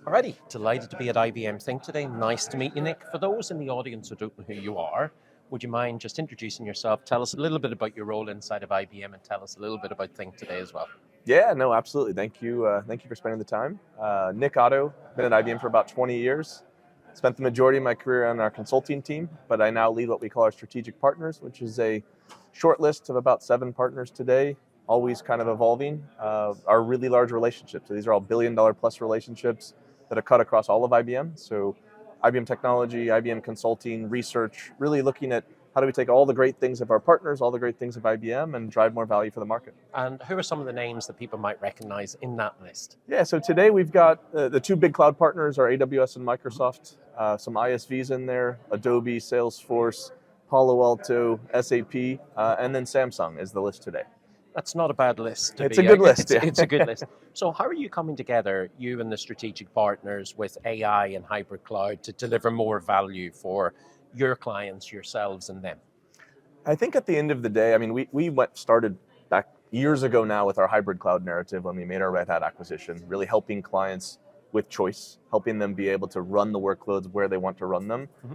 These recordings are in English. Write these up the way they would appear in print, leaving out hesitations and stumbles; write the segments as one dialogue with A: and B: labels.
A: Alrighty, delighted to be at IBM Think today. Nice to meet you, Nick. For those in the audience who don't know who you are, would you mind just introducing yourself? Tell us a little bit about your role inside of IBM and tell us a little bit about Think today as well.
B: Yeah, no, absolutely. Thank you. Thank you for spending the time. Nick Otto, been at IBM for about 20 years. Spent the majority of my career on our consulting team, but I now lead what we call our strategic partners, which is a short list of about 7 partners today, always kind of evolving. Our really large relationships. So these are all $1 billion plus relationships that are cut across all of IBM. So IBM Technology, IBM Consulting, Research, really looking at how do we take all the great things of our partners, all the great things of IBM, and drive more value for the market.
A: And who are some of the names that people might recognize in that list?
B: Yeah, so today we've got the 2 big cloud partners are AWS and Microsoft, some ISVs in there, Adobe, Salesforce, Palo Alto, SAP, and then Samsung is the list today.
A: That's not a bad list.
B: It's a good list.
A: It's a good list. So how are you coming together, you and the strategic partners, with AI and hybrid cloud to deliver more value for your clients, yourselves, and them?
B: I think at the end of the day, I mean, we started back years ago now with our hybrid cloud narrative when we made our Red Hat acquisition, really helping clients with choice, helping them be able to run the workloads where they want to run them. Mm-hmm.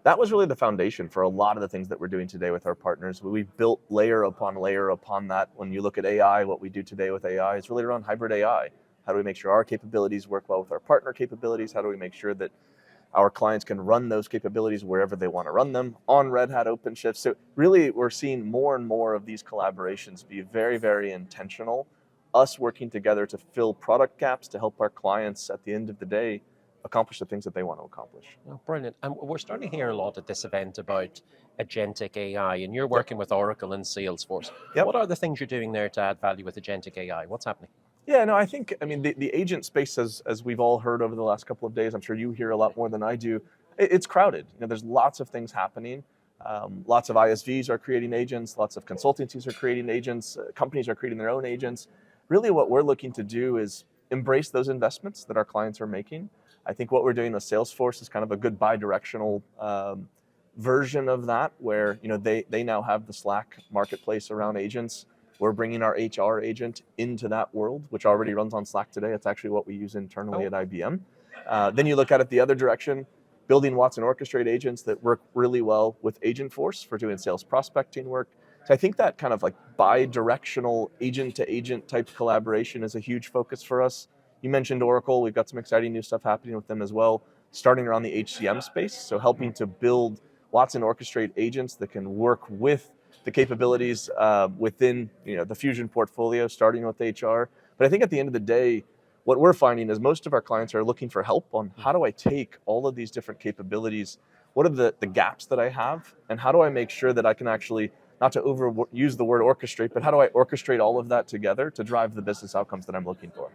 B: That was really the foundation for a lot of the things that we're doing today with our partners. We built layer upon that. When you look at AI, what we do today with AI is really around hybrid AI. How do we make sure our capabilities work well with our partner capabilities? How do we make sure that our clients can run those capabilities wherever they want to run them on Red Hat OpenShift? So really, we're seeing more and more of these collaborations be very, very intentional. Us working together to fill product gaps to help our clients at the end of the day accomplish the things that they want to accomplish.
A: Oh, brilliant. And we're starting to hear a lot at this event about Agentic AI, and you're working with Oracle and Salesforce.
B: Yep.
A: What are the things you're doing there to add value with Agentic AI? What's happening?
B: Yeah, no, I mean, the agent space, as we've all heard over the last couple of days, I'm sure you hear a lot more than I do, it's crowded. There's lots of things happening. Lots of ISVs are creating agents, lots of consultancies are creating agents, companies are creating their own agents. Really what we're looking to do is embrace those investments that our clients are making. I think what we're doing with Salesforce is kind of a good bi-directional version of that, where they now have the Slack marketplace around agents. We're bringing our HR agent into that world, which already runs on Slack today. It's actually what we use internally at IBM. Then you look at it the other direction, building Watson Orchestrate agents that work really well with Agentforce for doing sales prospecting work. So I think that kind of like bi-directional agent-to-agent type collaboration is a huge focus for us. You mentioned Oracle. We've got some exciting new stuff happening with them as well, starting around the HCM space. So helping to build Watson Orchestrate agents that can work with the capabilities within the Fusion portfolio, starting with HR. But I think at the end of the day, what we're finding is most of our clients are looking for help on how do I take all of these different capabilities, what are the gaps that I have, and how do I make sure that I can actually, not to overuse the word orchestrate, but how do I orchestrate all of that together to drive the business outcomes that I'm looking for?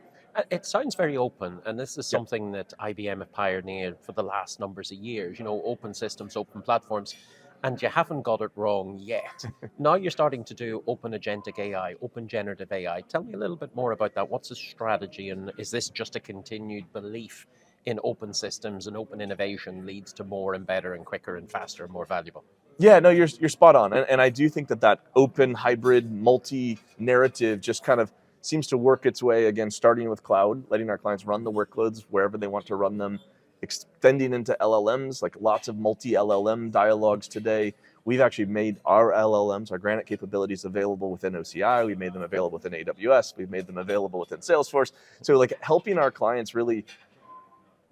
A: It sounds very open, and this is something that IBM have pioneered for the last numbers of years, open systems, open platforms, and you haven't got it wrong yet. Now you're starting to do open agentic AI, open generative AI. Tell me a little bit more about that. What's the strategy, and is this just a continued belief in open systems and open innovation leads to more and better and quicker and faster and more valuable?
B: Yeah, no, you're spot on. And I do think that open, hybrid, multi-narrative just kind of seems to work its way, again, starting with cloud, letting our clients run the workloads wherever they want to run them, extending into LLMs, like lots of multi-LLM dialogues today. We've actually made our LLMs, our Granite capabilities, available within OCI. We've made them available within AWS. We've made them available within Salesforce. So like helping our clients really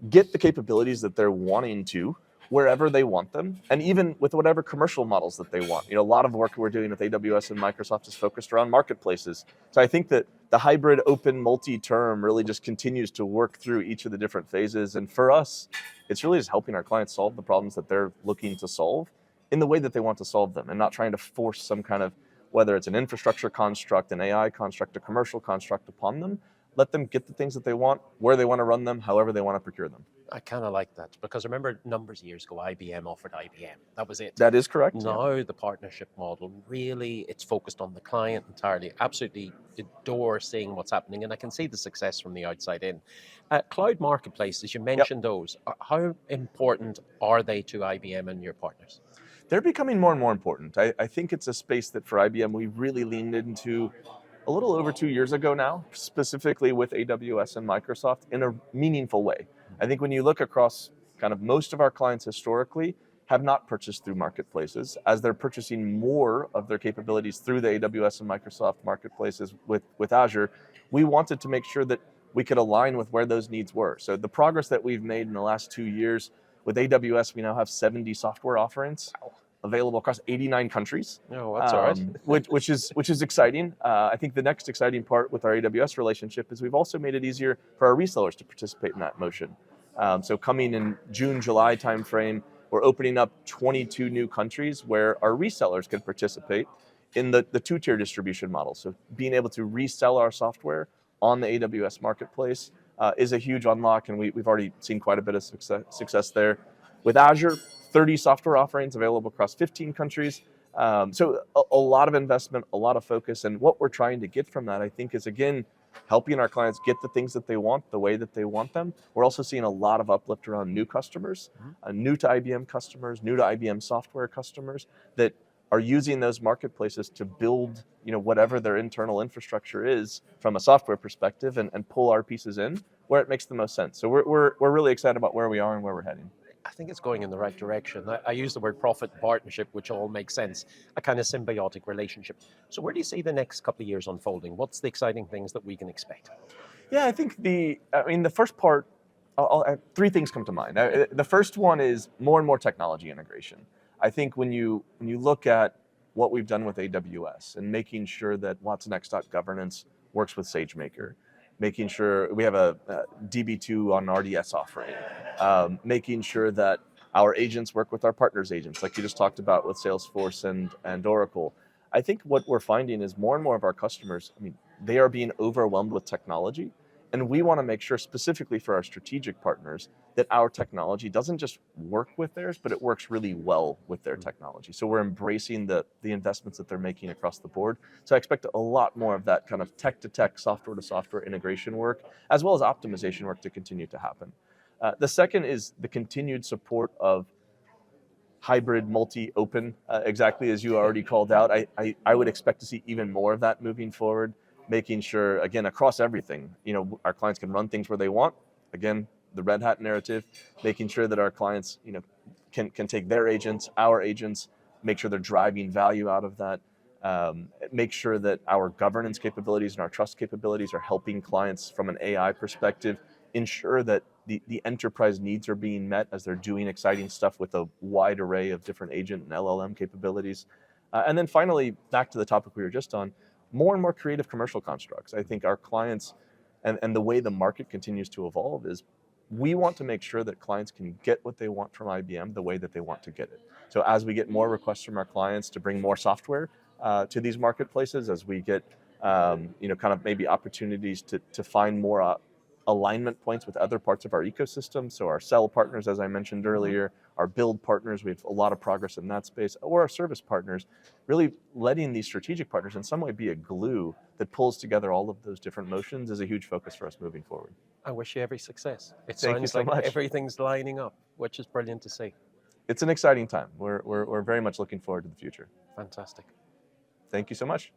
B: get the capabilities that they're wanting to, wherever they want them, and even with whatever commercial models that they want. A lot of work we're doing with AWS and Microsoft is focused around marketplaces. So I think that the hybrid open multi-term really just continues to work through each of the different phases. And for us, it's really just helping our clients solve the problems that they're looking to solve in the way that they want to solve them, and not trying to force some kind of, whether it's an infrastructure construct, an AI construct, a commercial construct upon them. Let them get the things that they want, where they want to run them, however they want to procure them.
A: I kind of like that, because remember numbers of years ago, IBM offered IBM. That was it.
B: That is correct.
A: Now the partnership model, really, it's focused on the client entirely. Absolutely adore seeing what's happening, and I can see the success from the outside in. Cloud marketplaces, you mentioned those. How important are they to IBM and your partners?
B: They're becoming more and more important. I think it's a space that for IBM we really leaned into a little over 2 years ago now, specifically with AWS and Microsoft in a meaningful way. I think when you look across kind of most of our clients historically have not purchased through marketplaces, as they're purchasing more of their capabilities through the AWS and Microsoft marketplaces with Azure. We wanted to make sure that we could align with where those needs were. So the progress that we've made in the last 2 years with AWS, we now have 70 software offerings available across 89 countries.
A: Oh, that's all right.
B: which is exciting. I think the next exciting part with our AWS relationship is we've also made it easier for our resellers to participate in that motion. So coming in June, July timeframe, we're opening up 22 new countries where our resellers can participate in the two-tier distribution model. So being able to resell our software on the AWS Marketplace is a huge unlock, and we've already seen quite a bit of success there. With Azure, 30 software offerings available across 15 countries. So a lot of investment, a lot of focus, and what we're trying to get from that, I think, is again, helping our clients get the things that they want the way that they want them. We're also seeing a lot of uplift around new customers, new to IBM customers, new to IBM software customers that are using those marketplaces to build, whatever their internal infrastructure is from a software perspective, and pull our pieces in where it makes the most sense. So we're really excited about where we are and where we're heading.
A: I think it's going in the right direction. I use the word profit partnership, which all makes sense, a kind of symbiotic relationship. So where do you see the next couple of years unfolding? What's the exciting things that we can expect?
B: Yeah, I think the first part, three things come to mind. The first one is more and more technology integration. I think when you look at what we've done with AWS and making sure that watsonx.governance works with SageMaker, making sure we have a DB2 on RDS offering, making sure that our agents work with our partners' agents, like you just talked about with Salesforce and Oracle. I think what we're finding is more and more of our customers, they are being overwhelmed with technology, and we want to make sure, specifically for our strategic partners, that our technology doesn't just work with theirs, but it works really well with their technology. So we're embracing the investments that they're making across the board. So I expect a lot more of that kind of tech-to-tech, software-to-software integration work, as well as optimization work, to continue to happen. The second is the continued support of hybrid, multi-open, exactly as you already called out. I would expect to see even more of that moving forward, making sure, again, across everything, our clients can run things where they want. Again, the Red Hat narrative, making sure that our clients, can take their agents, our agents, make sure they're driving value out of that. Make sure that our governance capabilities and our trust capabilities are helping clients from an AI perspective, ensure that the enterprise needs are being met as they're doing exciting stuff with a wide array of different agent and LLM capabilities. And then finally, back to the topic we were just on, more and more creative commercial constructs. I think our clients and the way the market continues to evolve is we want to make sure that clients can get what they want from IBM the way that they want to get it. So as we get more requests from our clients to bring more software to these marketplaces, as we get kind of maybe opportunities to find more alignment points with other parts of our ecosystem. So our sell partners, as I mentioned earlier, our build partners, we have a lot of progress in that space, or our service partners, really letting these strategic partners in some way be a glue that pulls together all of those different motions is a huge focus for us moving forward.
A: I wish you every success. It
B: Thank you
A: sounds
B: so
A: like
B: much.
A: everything's lining up, which is brilliant to see.
B: It's an exciting time. We're very much looking forward to the future.
A: Fantastic.
B: Thank you so much.